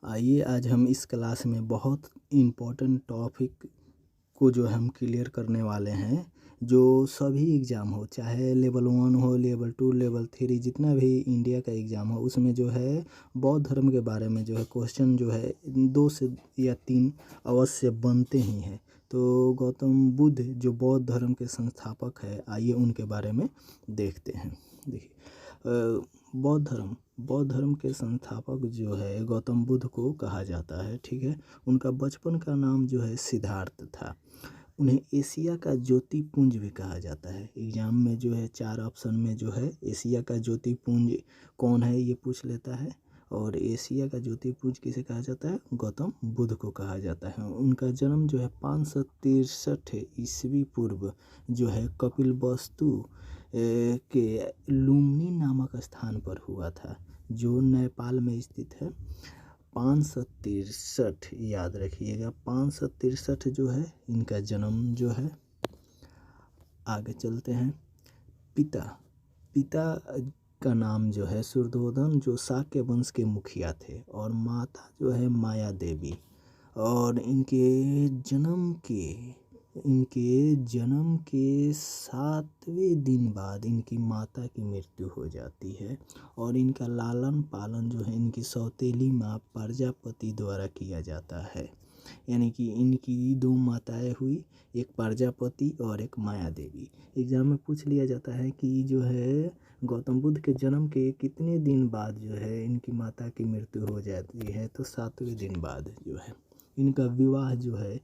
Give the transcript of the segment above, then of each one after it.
आइए आज हम इस क्लास में बहुत इम्पोर्टेंट टॉपिक को जो हम क्लियर करने वाले हैं। जो सभी एग्ज़ाम हो, चाहे लेवल 1 हो, लेवल 2, लेवल 3, जितना भी इंडिया का एग्ज़ाम हो, उसमें जो है बौद्ध धर्म के बारे में जो है क्वेश्चन जो है 2 से या 3 अवश्य बनते ही हैं। तो गौतम बुद्ध जो बौद्ध धर्म के संस्थापक है, आइए उनके बारे में देखते हैं। देखिए बौद्ध धर्म के संस्थापक जो है गौतम बुद्ध को कहा जाता है, ठीक है। उनका बचपन का नाम जो है सिद्धार्थ था। उन्हें एशिया का ज्योतिपुंज भी कहा जाता है। एग्जाम में जो है 4 ऑप्शन में जो है एशिया का ज्योतिपुंज कौन है ये पूछ लेता है, और एशिया का ज्योतिपुंज किसे कहा जाता है? गौतम बुद्ध को कहा जाता है। उनका जन्म जो है 563 ईस्वी पूर्व जो है कपिलवस्तु के लुम्बिनी नामक स्थान पर हुआ था, जो नेपाल में स्थित है। 563 याद रखिएगा, 563 जो है इनका जन्म जो है। आगे चलते हैं। पिता का नाम जो है शुद्धोधन, जो शाक्य वंश के मुखिया थे, और माता जो है माया देवी। और इनके जन्म के 7वें दिन बाद इनकी माता की मृत्यु हो जाती है। और इनका लालन पालन जो है इनकी सौतेली माँ प्रजापति द्वारा किया जाता है। यानी कि इनकी 2 माताएं हुई, एक प्रजापति और एक माया देवी। एग्जाम में पूछ लिया जाता है कि जो है गौतम बुद्ध के जन्म के कितने दिन बाद जो है इनकी माता की मृत्यु हो जाती है, तो 7वें दिन बाद जो है इनका विवाह जो है।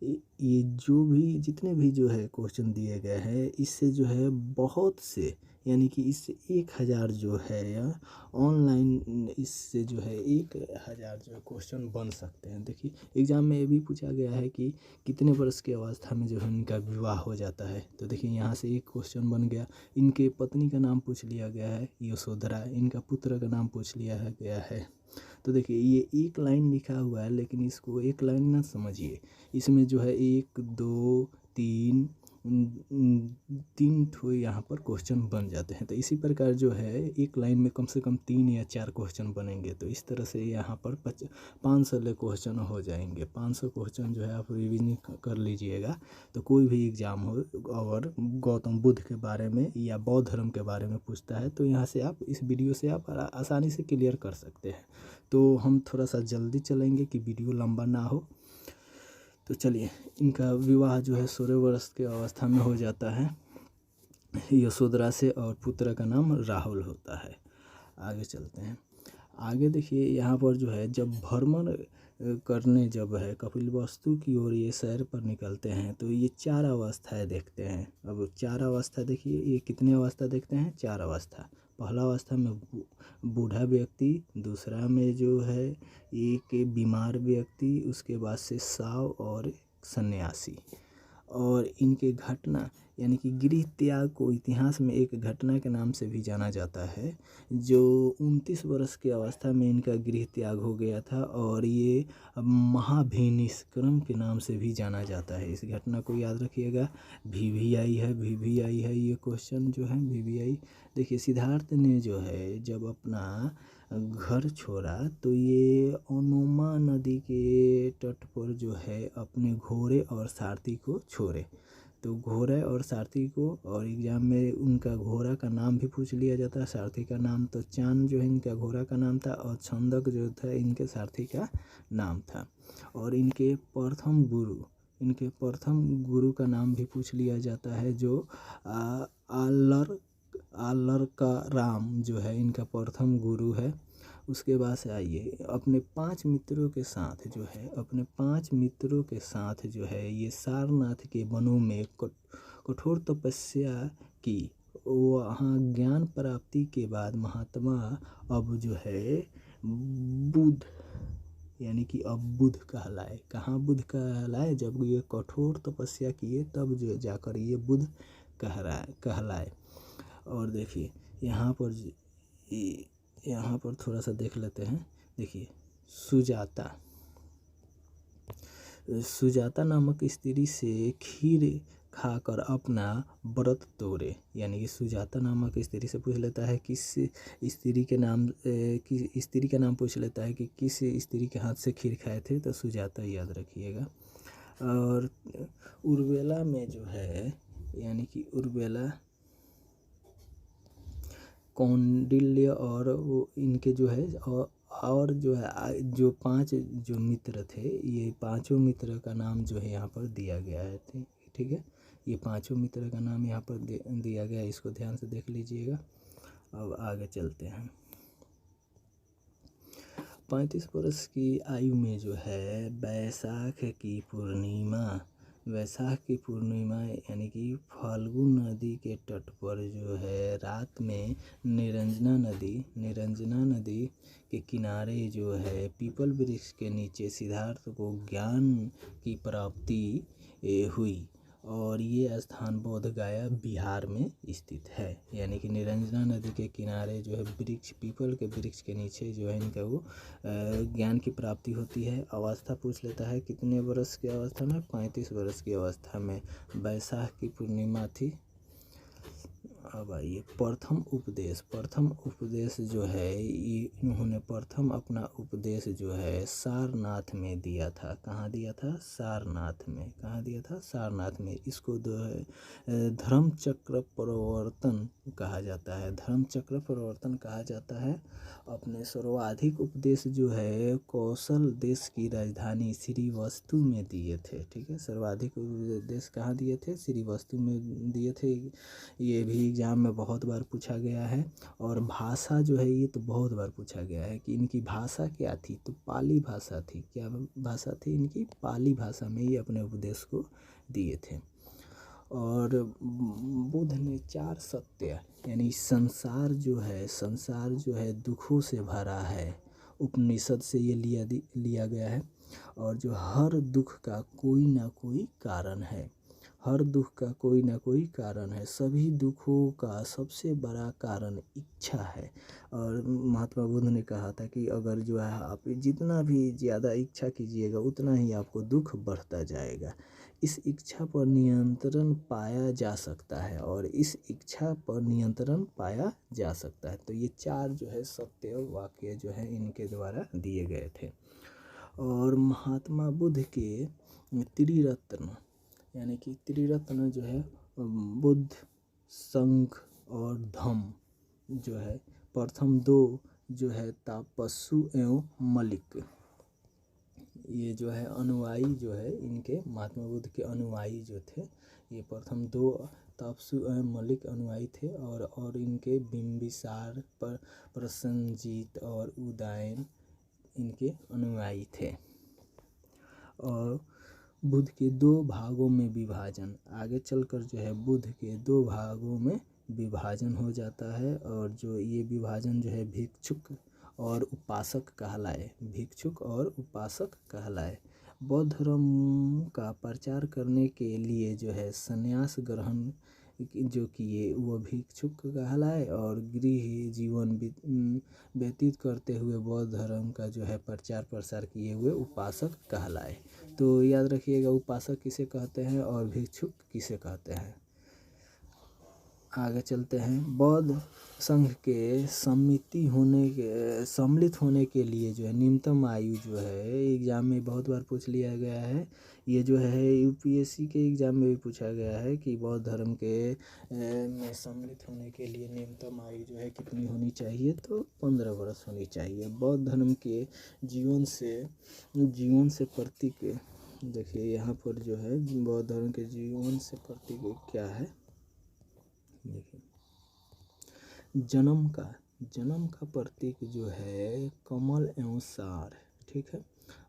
ये जो भी जितने भी जो है क्वेश्चन दिए गए हैं, इससे जो है बहुत से, यानी कि इससे 1000 जो है या ऑनलाइन इससे जो है 1000 जो है क्वेश्चन बन सकते हैं। देखिए एग्ज़ाम में ये भी पूछा गया है कि कितने वर्ष की अवस्था में जो है इनका विवाह हो जाता है। तो देखिए यहाँ से एक क्वेश्चन बन गया। इनके पत्नी का नाम पूछ लिया गया है यशोधरा, इनका पुत्र का नाम पूछ लिया गया है। तो देखिए ये एक लाइन लिखा हुआ है, लेकिन इसको एक लाइन ना समझिए। इसमें जो है 1 2 3 ठो यहाँ पर क्वेश्चन बन जाते हैं। तो इसी प्रकार जो है एक लाइन में कम से कम 3 या 4 क्वेश्चन बनेंगे। तो इस तरह से यहाँ पर 500 क्वेश्चन हो जाएंगे। 500 क्वेश्चन जो है आप रिवीजन कर लीजिएगा। तो कोई भी एग्ज़ाम हो, अगर गौतम बुद्ध के बारे में या बौद्ध धर्म के बारे में पूछता है, तो यहाँ से आप इस वीडियो से आप आसानी से क्लियर कर सकते हैं। तो हम थोड़ा सा जल्दी चलेंगे कि वीडियो लंबा ना हो। तो चलिए, इनका विवाह जो है 16 वर्ष की अवस्था में हो जाता है यशोधरा से, और पुत्र का नाम राहुल होता है। आगे चलते हैं। आगे देखिए यहाँ पर जो है जब भ्रमण करने जब है कपिलवस्तु की ओर ये सैर पर निकलते हैं, तो ये 4 अवस्थाएं देखते हैं। अब 4 अवस्था देखिए, ये कितने अवस्था देखते हैं? 4 अवस्था। पहला अवस्था में बूढ़ा व्यक्ति, दूसरा में जो है एक बीमार व्यक्ति, उसके बाद से साव और सन्यासी। और इनके घटना यानी कि गृह त्याग को इतिहास में एक घटना के नाम से भी जाना जाता है। जो 29 वर्ष की अवस्था में इनका गृह त्याग हो गया था, और ये महाभिनिष्क्रम के नाम से भी जाना जाता है। इस घटना को याद रखिएगा। VVI है ये क्वेश्चन जो है VVI। देखिए सिद्धार्थ ने जो है जब अपना घर छोड़ा, तो ये अनोमा नदी के तट पर जो है अपने घोड़े और सारथी को छोड़े। तो घोड़े और सारथी को, और एग्जाम में उनका घोड़ा का नाम भी पूछ लिया जाता है, सारथी का नाम। तो चांद जो है इनका घोड़ा का नाम था, और छंदक जो था इनके सारथी का नाम था। और इनके प्रथम गुरु का नाम भी पूछ लिया जाता है, जो आलर का राम जो है इनका प्रथम गुरु है। उसके बाद से आइए अपने 5 मित्रों के साथ जो है ये सारनाथ के वनों में कठोर तपस्या की। वहाँ ज्ञान प्राप्ति के बाद महात्मा अब जो है बुद्ध, यानी कि अब बुद्ध कहलाए। कहाँ बुद्ध कहलाए? जब ये कठोर तपस्या किए तब जो जाकर ये बुद्ध कहलाए। और देखिए यहाँ पर थोड़ा सा देख लेते हैं। देखिए सुजाता नामक स्त्री से खीर खाकर अपना व्रत तोड़े। यानी कि सुजाता नामक स्त्री से पूछ लेता है किस स्त्री के नाम की स्त्री का नाम पूछ लेता है कि किस स्त्री के हाथ से खीर खाए थे, तो सुजाता याद रखिएगा। और उर्वेला में जो है, यानी कि उर्वेला कौंडिल्य और वो इनके जो है और जो है जो 5 जो मित्र थे, ये पांचों मित्र का नाम जो है यहाँ पर दिया गया है। ठीक है, ये पांचों मित्र का नाम यहाँ पर दिया गया है, इसको ध्यान से देख लीजिएगा। अब आगे चलते हैं। 35 वर्ष की आयु में जो है वैशाख की पूर्णिमा यानी कि फाल्गुन नदी के तट पर जो है रात में निरंजना नदी के किनारे जो है पीपल वृक्ष के नीचे सिद्धार्थ को ज्ञान की प्राप्ति हुई, और ये स्थान बोधगया बिहार में स्थित है। यानी कि निरंजना नदी के किनारे जो है पीपल के वृक्ष के नीचे जो है इनका वो ज्ञान की प्राप्ति होती है। अवस्था पूछ लेता है कितने वर्ष की अवस्था में, 35 वर्ष की अवस्था में। वैशाख की पूर्णिमा थी। अब आइए प्रथम उपदेश जो है इन्होंने प्रथम अपना उपदेश जो है सारनाथ में दिया था। कहाँ दिया था? सारनाथ में। कहाँ दिया था? सारनाथ में। इसको धर्मचक्र प्रवर्तन कहा जाता है। धर्मचक्र प्रवर्तन कहा जाता है। अपने सर्वाधिक उपदेश जो है कौशल देश की राजधानी श्रीवस्तु में दिए थे। ठीक है, सर्वाधिक उपदेश कहाँ दिए थे? श्रीवस्तु में दिए थे। ये भी एग्जाम में बहुत बार पूछा गया है। और भाषा जो है ये तो बहुत बार पूछा गया है कि इनकी भाषा क्या थी, तो पाली भाषा थी। क्या भाषा थी इनकी? पाली भाषा में ये अपने उपदेश को दिए थे। और बुद्ध ने 4 सत्य, यानी संसार जो है दुखों से भरा है, उपनिषद से ये लिया गया है। और जो हर दुख का कोई ना कोई कारण है, हर दुख का कोई ना कोई कारण है। सभी दुखों का सबसे बड़ा कारण इच्छा है। और महात्मा बुद्ध ने कहा था कि अगर जो है आप जितना भी ज़्यादा इच्छा कीजिएगा उतना ही आपको दुख बढ़ता जाएगा। इस इच्छा पर नियंत्रण पाया जा सकता है, और इस इच्छा पर नियंत्रण पाया जा सकता है। तो ये 4 जो है सत्य वाक्य जो है इनके द्वारा दिए गए थे। और महात्मा बुद्ध के त्रिरत्न, यानी कि त्रिरत्न जो है बुद्ध, संघ और धम्म जो है, प्रथम 2 जो है तापस्सु एवं मलिक, ये जो है अनुयायी जो है इनके महात्मा बुद्ध के अनुयायी जो थे, ये प्रथम 2 तापस्सु एवं मलिक अनुयायी थे। और इनके बिंबिसार प्रसेनजीत और उदयन इनके अनुयायी थे। और बुद्ध के 2 भागों में विभाजन, आगे चलकर जो है बुद्ध के 2 भागों में विभाजन हो जाता है। और जो ये विभाजन जो है भिक्षुक और उपासक कहलाए। बौद्ध धर्म का प्रचार करने के लिए जो है संन्यास ग्रहण जो किए वो भिक्षुक कहलाए, और गृह जीवन व्यतीत करते हुए बौद्ध धर्म का जो है प्रचार प्रसार किए हुए उपासक कहलाए। तो याद रखिएगा उपासक किसे कहते हैं और भिक्षुक किसे कहते हैं। आगे चलते हैं। बौद्ध संघ के सम्मिलित होने के लिए जो है न्यूनतम आयु जो है एग्जाम में बहुत बार पूछ लिया गया है। ये जो है यूपीएससी के एग्जाम में भी पूछा गया है कि बौद्ध धर्म के में सम्मिलित होने के लिए न्यूनतम आयु जो है कितनी होनी चाहिए, तो 15 वर्ष होनी चाहिए। बौद्ध धर्म के जीवन से प्रतीक देखिए यहाँ पर जो है बौद्ध धर्म के जीवन से प्रतीक क्या है, देखिए जन्म का प्रतीक जो है कमल एवं सार। ठीक है,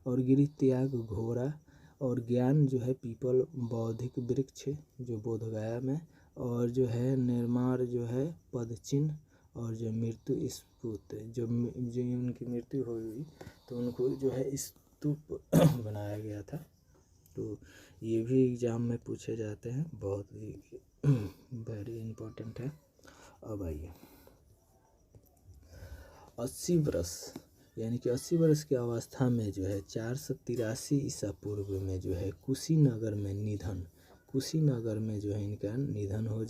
और गिरि त्याग घोड़ा, और ज्ञान जो है पीपल बौद्धिक वृक्ष जो बोधगया में, और जो है निर्माण जो है पद चिन्ह, और जो मृत्यु स्तूप, जो उनकी मृत्यु हुई तो उनको जो है स्तूप बनाया गया था। तो ये भी एग्जाम में पूछे जाते हैं, बहुत ही वेरी इम्पोर्टेंट है। अब आइए 80 वर्ष, यानी कि 80 वर्ष की अवस्था में जो है 483 ईसा पूर्व में जो है कुशीनगर में निधन कुशीनगर में जो है इनका निधन हो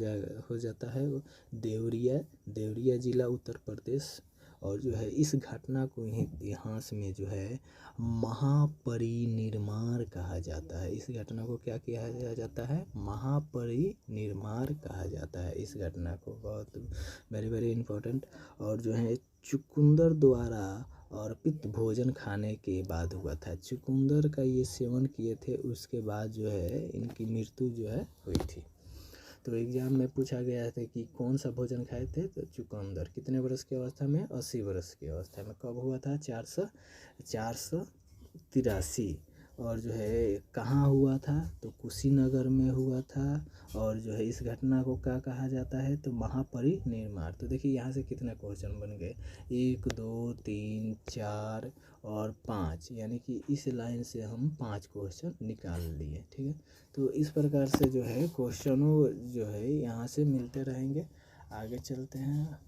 जाता है। देवरिया जिला उत्तर प्रदेश। और जो है इस घटना को इतिहास में जो है महापरिनिर्वाण कहा जाता है। इस घटना को क्या किया जाता है? महापरिनिर्वाण कहा जाता है इस घटना को। बहुत वेरी वेरी इम्पोर्टेंट। और जो है चुकंदर द्वारा अर्पित भोजन खाने के बाद हुआ था। चुकंदर का ये सेवन किए थे, उसके बाद जो है इनकी मृत्यु जो है हुई थी। तो एग्जाम में पूछा गया था कि कौन सा भोजन खाए थे, तो चुकंदर। कितने वर्ष की अवस्था में? 80 वर्ष की अवस्था में। कब हुआ था? 483। और जो है कहाँ हुआ था? तो कुशीनगर में हुआ था। और जो है इस घटना को क्या कहा जाता है? तो महापरिनिर्वाण। तो देखिए यहाँ से कितने क्वेश्चन बन गए? 1 2 3 4 और 5, यानी कि इस लाइन से हम 5 क्वेश्चन निकाल लिए। ठीक है, तो इस प्रकार से जो है क्वेश्चनों जो है यहाँ से मिलते रहेंगे। आगे चलते हैं।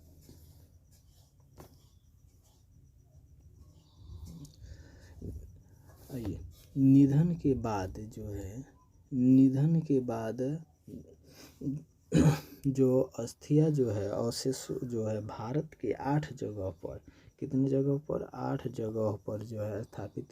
आइए, निधन के बाद जो अस्थियां जो है अवशेष जो है भारत के 8 जगह पर, कितने जगह पर? 8 जगह पर जो है स्थापित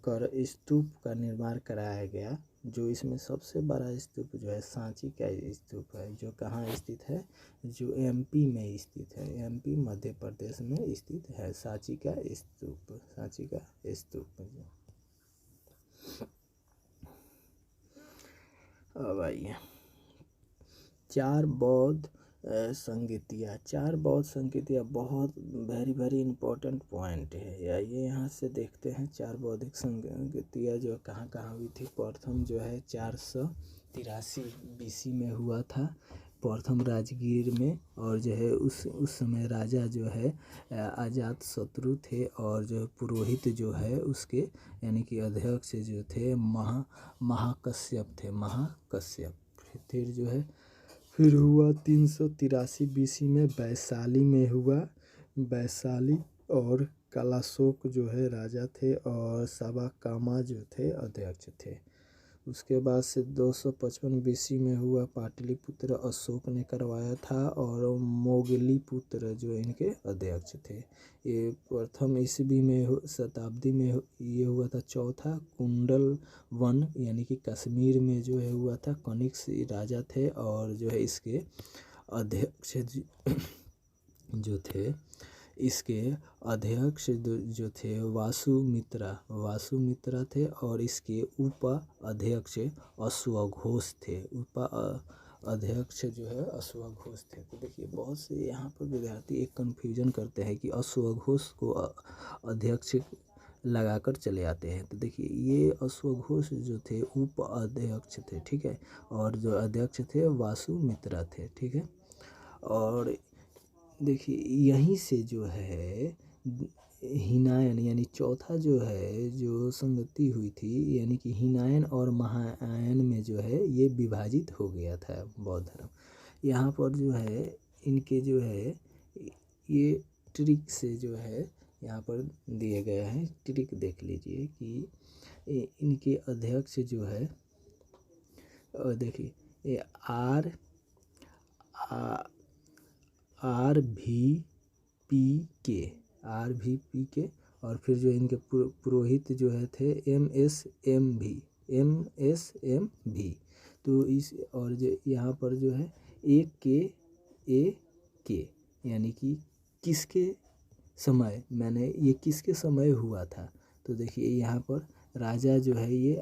कर स्तूप का निर्माण कराया गया। जो इसमें सबसे बड़ा स्तूप जो है सांची का स्तूप है, जो कहाँ स्थित है? जो एमपी में स्थित है। एमपी मध्य प्रदेश में स्थित है सांची का स्तूप। अब आइए, 4 बौद्ध संगीतियाँ बहुत वेरी वेरी इम्पोर्टेंट पॉइंट है। आइए यहाँ से देखते हैं 4 बौद्धिक संगीतियाँ जो कहाँ कहाँ हुई थी। प्रथम जो है 483 BC में हुआ था, प्रथम राजगीर में। और जो है उस समय राजा जो है अजातशत्रु थे। और जो पुरोहित जो है उसके यानी कि अध्यक्ष जो थे महाकश्यप थे। फिर जो है फिर हुआ 383 BC में वैशाली में हुआ। वैशाली और कालाशोक जो है राजा थे और साबाकामा जो थे अध्यक्ष थे। उसके बाद से 255 BC में हुआ पाटलिपुत्र, अशोक ने करवाया था। और मोगलीपुत्र जो इनके अध्यक्ष थे। ये प्रथम ईस्वी में शताब्दी में ये हुआ था। चौथा कुंडल वन यानी कि कश्मीर में जो है हुआ था। कनिष्क राजा थे। और जो है इसके अध्यक्ष जो थे जो थे वासुमित्रा थे। और इसके उपाध्यक्ष अश्वघोष थे। अध्यक्ष जो है अश्वघोष थे। तो देखिए बहुत से यहाँ पर विद्यार्थी एक कन्फ्यूजन करते हैं कि अश्वघोष को अध्यक्ष लगाकर चले आते हैं। तो देखिए ये अश्वघोष जो थे उपाध्यक्ष थे। ठीक है, और जो अध्यक्ष थे वासुमित्रा थे। ठीक है, और देखिए यहीं से जो है हिनायन यानी चौथा जो है जो संगति हुई थी, यानी कि हिनायन और महायान में जो है ये विभाजित हो गया था बौद्ध धर्म। यहाँ पर जो है इनके जो है ये ट्रिक से जो है यहाँ पर दिए गए हैं। ट्रिक देख लीजिए कि इनके अध्यक्ष जो है, देखिए ये RVPK और फिर जो इनके पुरोहित जो है थे MSMV। तो इस और जो यहाँ पर जो है AK यानी कि किसके समय, मैंने ये किसके समय हुआ था? तो देखिए यहाँ पर राजा जो है ये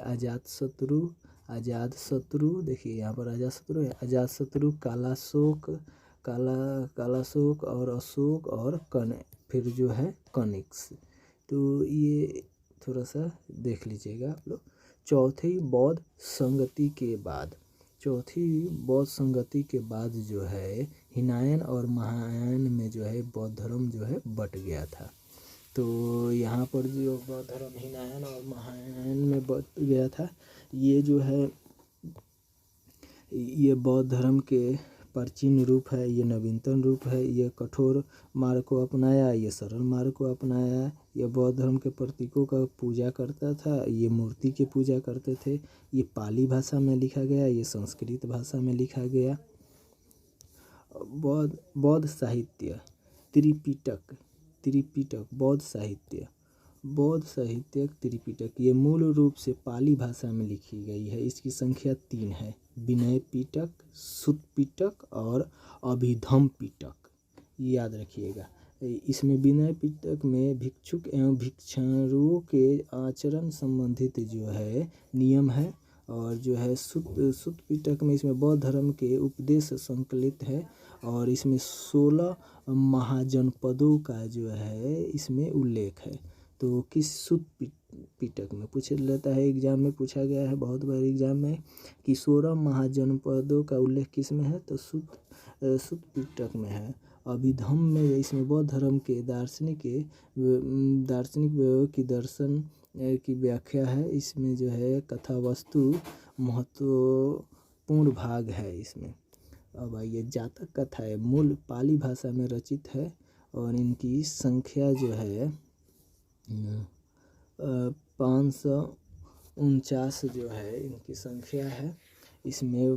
अजातशत्रु देखिए यहाँ पर अजातशत्रु है। अजातशत्रु, कालाशोक और अशोक और फिर जो है कनिष्क। तो ये थोड़ा सा देख लीजिएगा आप लोग। चौथी बौद्ध संगति के बाद जो है हिनायन और महायान में जो है बौद्ध धर्म जो है बट गया था। तो यहाँ पर जो बौद्ध धर्म हिनायन और महायान में बट गया था, ये जो है ये बौद्ध धर्म के प्राचीन रूप है, ये नवीनतम रूप है, ये कठोर मार्ग को अपनाया, ये सरल मार्ग को अपनाया, ये बौद्ध धर्म के प्रतीकों का पूजा करता था, ये मूर्ति की पूजा करते थे, ये पाली भाषा में लिखा गया, ये संस्कृत भाषा में लिखा गया। बौद्ध साहित्य त्रिपिटक बौद्ध साहित्य त्रिपिटक ये मूल रूप से पाली भाषा में लिखी गई है। इसकी संख्या 3 है, विनय पिटक, सुत्त पिटक और अभिधम पिटक, याद रखिएगा। इसमें विनय पिटक में भिक्षुक एवं भिक्षुओं के आचरण संबंधित जो है नियम है, और जो है सुत्त पिटक में इसमें बौद्ध धर्म के उपदेश संकलित है, और इसमें 16 महाजनपदों का जो है इसमें उल्लेख है। तो किस सुत्त पिटक में पूछ लेता है, एग्जाम में पूछा गया है बहुत बार एग्जाम में कि 16 महाजनपदों का उल्लेख किस में है, तो सुत्त पिटक में है। अभिधम में इसमें बौद्ध धर्म के दार्शनिक की दर्शन की व्याख्या है। इसमें जो है कथा वस्तु महत्वपूर्ण भाग है इसमें। अब आइए, जातक कथाएं मूल पाली भाषा में रचित है, और इनकी संख्या जो है 549 जो है इनकी संख्या है। इसमें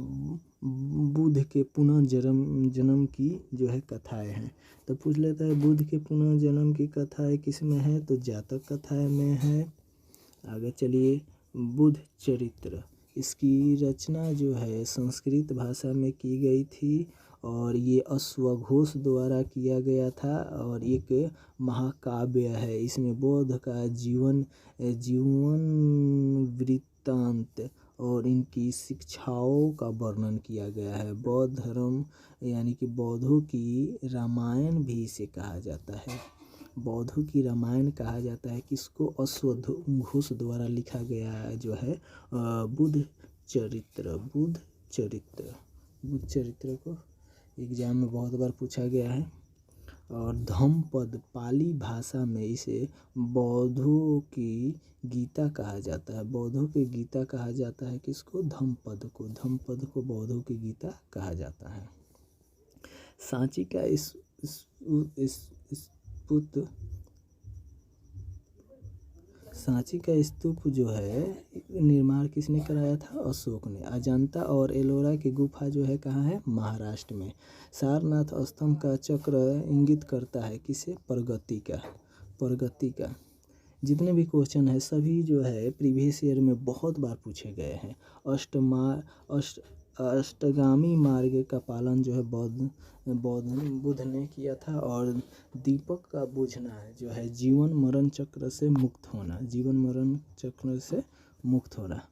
बुद्ध के पुनर्जन्म की जो है कथाएं हैं। तो पूछ लेता है बुद्ध के पुनर्जन्म की कथाएं किस में है, तो जातक कथाएं में है। आगे चलिए, बुद्ध चरित्र, इसकी रचना जो है संस्कृत भाषा में की गई थी, और ये अश्वघोष द्वारा किया गया था, और एक महाकाव्य है। इसमें बौद्ध का जीवन वृत्तांत और इनकी शिक्षाओं का वर्णन किया गया है। बौद्ध धर्म यानी कि बौद्धों की रामायण भी इसे कहा जाता है। बौद्धों की रामायण कहा जाता है किसको, अश्वघोष द्वारा लिखा गया जो है बुद्ध चरित्र को एग्जाम में बहुत बार पूछा गया है। और धम्मपद, पाली भाषा में इसे बौद्धों की गीता कहा जाता है। बौद्धों की गीता कहा जाता है किसको, धम्मपद को बौद्धों की गीता कहा जाता है। सांची का सांची का स्तूप जो है निर्माण किसने कराया था, अशोक ने। अजंता और एलोरा की गुफा जो है कहाँ है, महाराष्ट्र में। सारनाथ स्तंभ का चक्र इंगित करता है किसे, प्रगति का। जितने भी क्वेश्चन है सभी जो है प्रीवियस ईयर में बहुत बार पूछे गए हैं। अष्टगामी मार्ग का पालन जो है बुद्ध ने किया था। और दीपक का बुझना जो है जीवन मरण चक्र से मुक्त होना।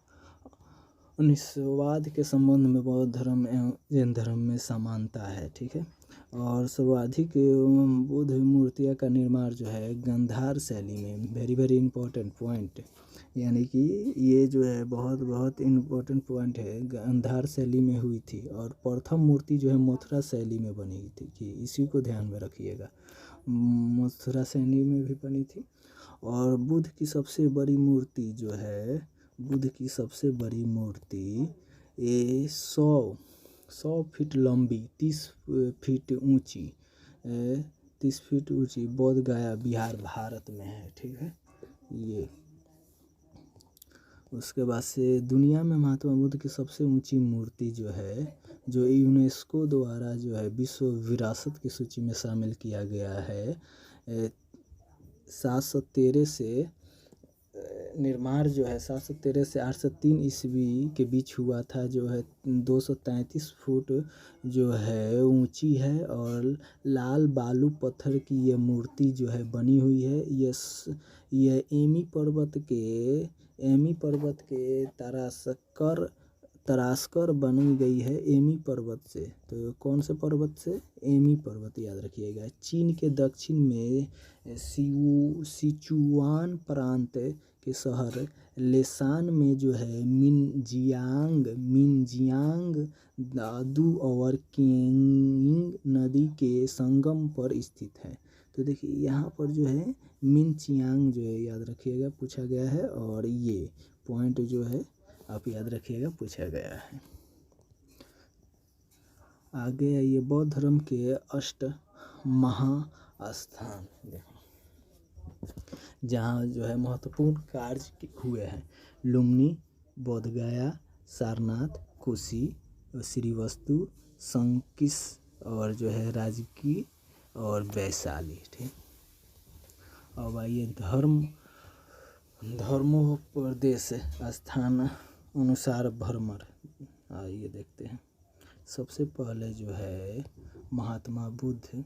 निस्वाद के संबंध में बौद्ध धर्म एवं जैन धर्म में समानता है, ठीक है। और सर्वाधिक बुद्ध मूर्तियाँ का निर्माण जो है गांधार शैली में, वेरी इंपॉर्टेंट पॉइंट, यानी कि ये जो है बहुत इम्पोर्टेंट पॉइंट है, गांधार शैली में हुई थी। और प्रथम मूर्ति जो है मथुरा शैली में बनी थी, कि इसी को ध्यान में रखिएगा, मथुरा शैली में भी बनी थी। और बुद्ध की सबसे बड़ी मूर्ति जो है, ये 100 फीट लंबी, 30 फीट ऊंची बोध गया बिहार भारत में है, ठीक है। ये उसके बाद से दुनिया में महात्मा बुद्ध की सबसे ऊंची मूर्ति जो है, जो यूनेस्को द्वारा जो है विश्व विरासत की सूची में शामिल किया गया है, 713 से निर्माण जो है 713 से 803 ईस्वी के बीच हुआ था, जो है 233 फुट जो है ऊंची है। और लाल बालू पत्थर की यह मूर्ति जो है बनी हुई है। यह एमी पर्वत के तराशकर बनी गई है, एमी पर्वत से। तो कौन से पर्वत से, एमी पर्वत, याद रखिएगा। चीन के दक्षिण में सिचुआन प्रांत के शहर लेसान में जो है मिनजियांग दादू और केंग नदी के संगम पर स्थित है। तो देखिए यहाँ पर जो है मिनचियांग जो है याद रखिएगा, पूछा गया है। और ये पॉइंट जो है आप याद रखिएगा, पूछा गया है। आगे आइए, बौद्ध धर्म के अष्ट महास्थान देखो, जहाँ जो है महत्वपूर्ण कार्य हुए हैं। लुम्बिनी, बोधगया, सारनाथ, कोसी, श्रीवस्तु, संकिस और जो है राजगीर और वैशाली। ठीक, अब आइए धर्मोपदेश स्थान अनुसार भ्रमर। आइए देखते हैं। सबसे पहले जो है महात्मा बुद्ध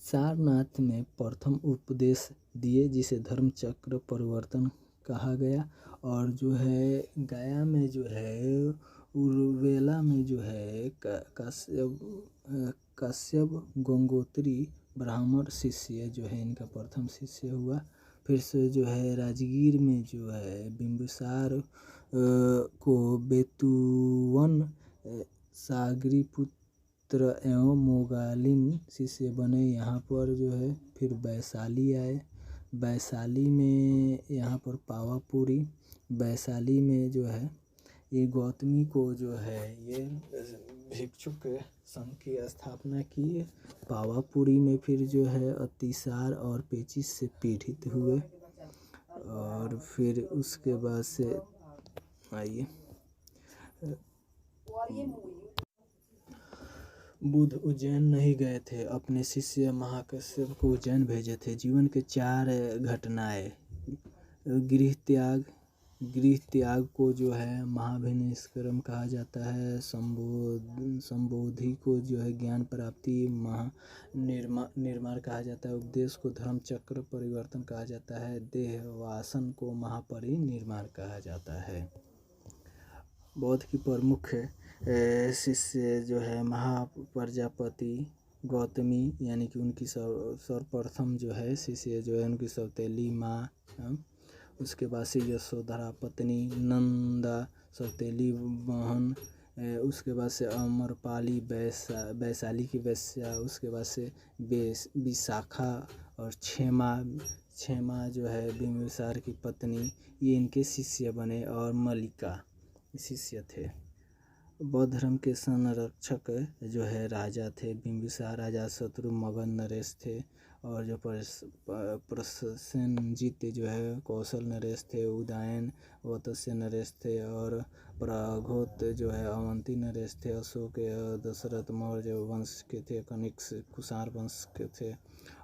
सारनाथ में प्रथम उपदेश दिए, जिसे धर्म चक्र परिवर्तन कहा गया। और जो है गया में जो है उर्वेला में जो है कश्यप गंगोत्री ब्राह्मण शिष्य जो है इनका प्रथम शिष्य हुआ। फिर से जो है राजगीर में जो है बिंबिसार को बेतुवन सागरी पुत्र एवं मोगालिन शिष्य बने। यहाँ पर जो है फिर वैशाली आए। वैशाली में यहाँ पर पावापुरी। वैशाली में जो है ये गौतमी को जो है ये भिक्षुक संघ की स्थापना की। पावापुरी में फिर जो है अतिसार और पेचिश से पीड़ित हुए। और फिर उसके बाद से आइए बुद्ध उज्जैन नहीं गए थे, अपने शिष्य महाकश्यप को उज्जैन भेजे थे। जीवन के 4 घटनाएं। गृह त्याग को जो है महाभिनिष्क्रम कहा जाता है। संबोधि को जो है ज्ञान प्राप्ति निर्माण कहा जाता है। उपदेश को धर्म चक्र परिवर्तन कहा जाता है। देहवासन को महापरिनिर्वाण कहा जाता है। बौद्ध की प्रमुख शिष्य जो है महाप्रजापति गौतमी, यानी कि उनकी सर्वप्रथम जो है शिष्य जो है उनकी सौतेली माँ। उसके बाद से यशोधरा पत्नी, नंदा सौतेली बहन। उसके बाद से अमरपाली वैशाली की वैश्या। उसके बाद से विशाखा और क्षेमा जो है बिंबिसार की पत्नी, ये इनके शिष्य बने। और मल्लिका शिष्य थे। बौद्ध धर्म के संरक्षक जो है राजा थे बिंबिसार, राजा शत्रु मगध नरेश थे। और जो प्रसेनजित जो है कौशल नरेश थे। उदयन वत्स्य नरेश थे। और प्रघोत जो है अवंती नरेश थे। अशोक दशरथ मौर्य वंश के थे। कनिष्क कुषाण वंश के थे।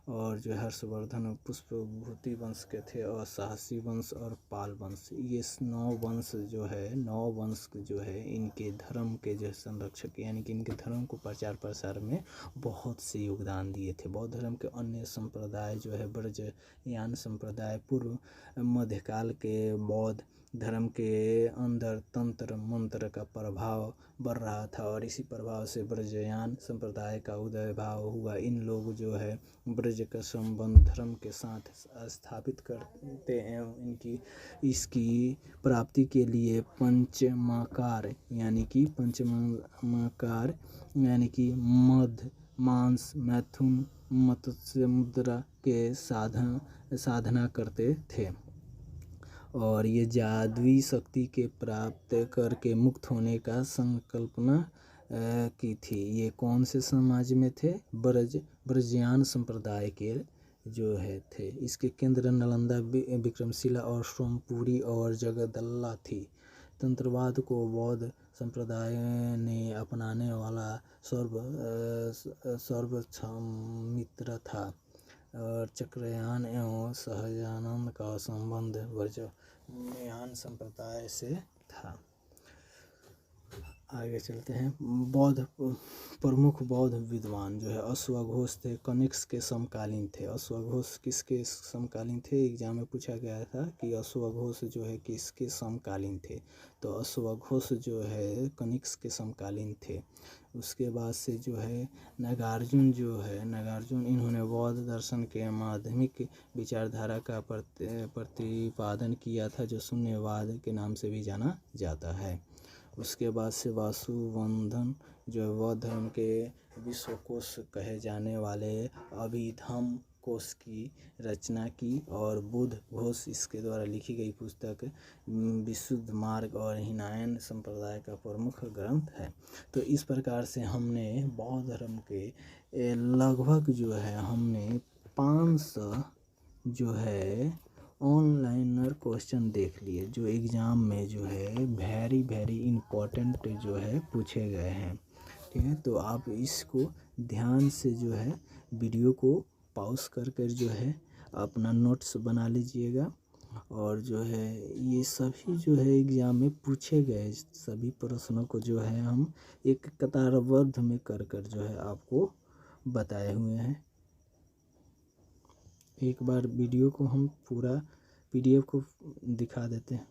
और जो हर्षवर्धन पुष्पभूति वंश के थे। और साहसी वंश और पाल वंश, ये 9 वंश जो है इनके धर्म के जो संरक्षक, यानी कि इनके धर्म को प्रचार प्रसार में बहुत से योगदान दिए थे। बौद्ध धर्म के अन्य संप्रदाय जो है ब्रजयान संप्रदाय, पूर्व मध्यकाल के बौद्ध धर्म के अंदर तंत्र मंत्र का प्रभाव बढ़ रहा था। और इसी प्रभाव से ब्रजयान संप्रदाय का उदय भाव हुआ। इन लोग जो है ब्रज का संबंध धर्म के साथ स्थापित करते हैं। इसकी प्राप्ति के लिए पंचमाकार यानी कि मध, मांस, मैथुन, मत्स्य मुद्रा के साधना करते थे। और ये जादुई शक्ति के प्राप्त करके मुक्त होने का संकल्पना की थी। ये कौन से समाज में थे? ब्रजयान संप्रदाय के जो है थे। इसके केंद्र नालंदा, विक्रमशिला और सोमपुरी और जगदलला थी। तंत्रवाद को बौद्ध संप्रदाय ने अपनाने वाला सर्वक्षमित्र था। और चक्रयान एवं सहजानंद का संबंध ब्रजयान संप्रदाय से था। आगे चलते हैं। प्रमुख बौद्ध विद्वान जो है अश्वघोष थे, कनिष्क के समकालीन थे। अश्वघोष किसके समकालीन थे? एग्जाम में पूछा गया था कि अश्वघोष जो है किसके समकालीन थे। तो अश्वघोष जो है कनिष्क के समकालीन थे। उसके बाद से जो है नागार्जुन, इन्होंने बौद्ध दर्शन के माध्यमिक विचारधारा का प्रतिपादन किया था, जो शून्यवाद के नाम से भी जाना जाता है। उसके बाद से वासुबंधन जो बौद्ध धर्म के विश्वकोश कहे जाने वाले अभिधम कोश की रचना की और बुद्ध घोष इसके द्वारा लिखी गई पुस्तक विशुद्ध मार्ग और हीनयान संप्रदाय का प्रमुख ग्रंथ है। तो इस प्रकार से हमने बौद्ध धर्म के लगभग जो है हमने 500 जो है ऑनलाइनर क्वेश्चन देख लिए जो एग्ज़ाम में जो है वेरी वेरी इम्पोर्टेंट जो है पूछे गए हैं। ठीक है, तो आप इसको ध्यान से जो है वीडियो को पॉज कर कर जो है अपना नोट्स बना लीजिएगा और जो है ये सभी जो है एग्ज़ाम में पूछे गए सभी प्रश्नों को जो है हम एक कतारबद्ध में कर कर जो है आपको बताए हुए हैं। एक बार वीडियो को हम पूरा पीडीएफ को दिखा देते हैं।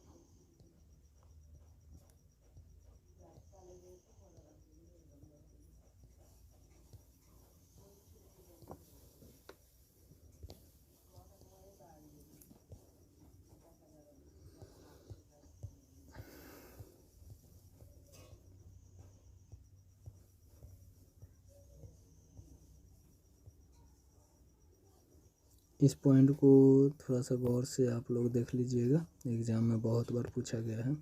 इस पॉइंट को थोड़ा सा गौर से आप लोग देख लीजिएगा, एग्ज़ाम में बहुत बार पूछा गया है।